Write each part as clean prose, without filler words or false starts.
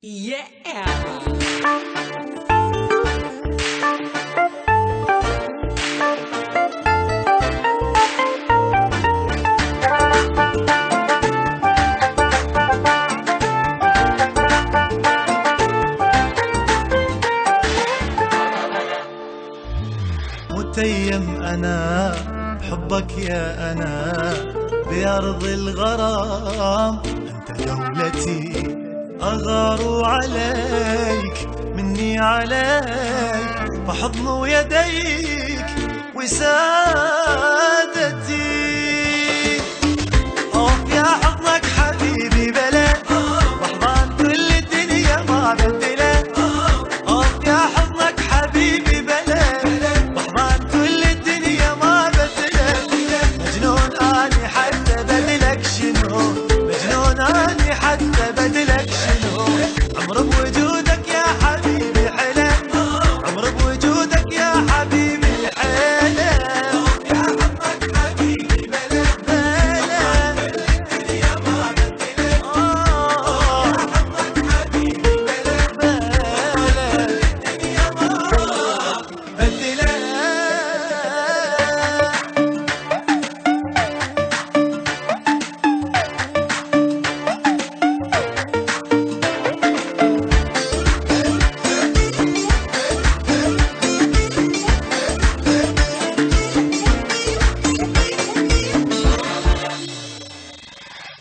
Yeah. متيم أنا بحبك يا أنا بأرض الغرام، أنت دولتي أغار عليك مني عليك، فحضن يديك وسادتي. أوف يا حضنك حبيبي بلا وحضان كل الدنيا ما بدله. أوف يا حضنك حبيبي بلا وحضان كل الدنيا ما بدله. مجنون أني حتى بدلك شنو، مجنون أني حتى بدلك شنو. عمر بوجودك يا حبيبي حلا، عمر بوجودك يا حبيبي حلا. يا حضنك حبيبي بلا بلا الدنيا ما بدله. يا حضنك حبيبي بلا بلا الدنيا ما بدله.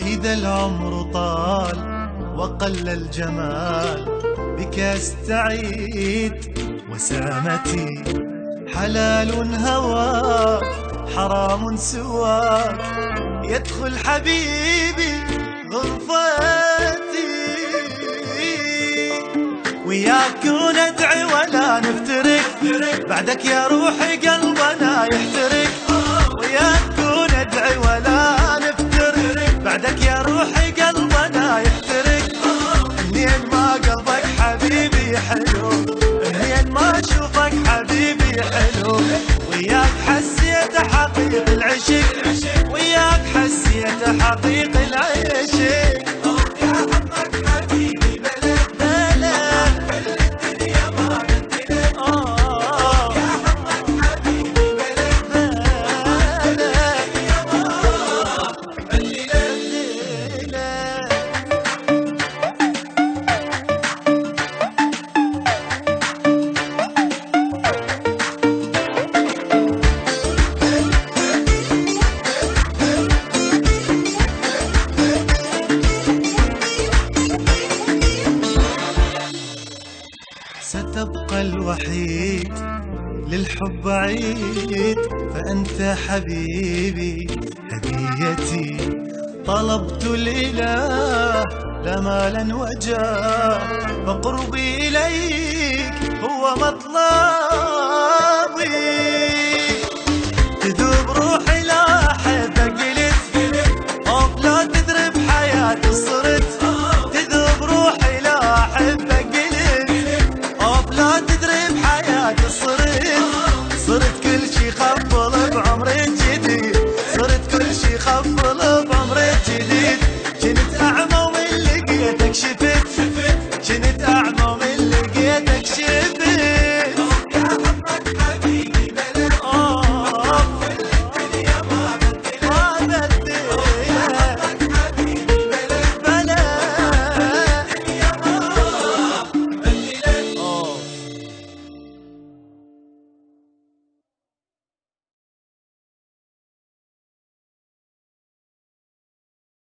إذا العمر طال وقل الجمال بك استعيد، وسامتي حلال هواك حرام سواك. يدخل حبيبي غرفتي وياك ندعي ولا نفترق، بعدك يا روحي قلبنا يحترق. وياك ندعي ولا نفترق، بعدك يا روحي قلبنا يحترق. منين ما قلبك حبيبي حلو، منين ما اشوفك حبيبي حلو. وياك حسيت حقيق العشق، وياك حسيت حقيق العشق. يا حضنك حبيبي بلا بلا الدنيا ما بدله. يا حضنك حبيبي بلا بلا الدنيا ما بدله. ستبقى الوحيد للحب عيد، فأنت حبيبي هديتي. طلبت الإله لا مالا وجاه، فقربي إليك هو مطلبي. تذوب روحي لا أحبك قلت، أوف لا تذرب حياتي صرت.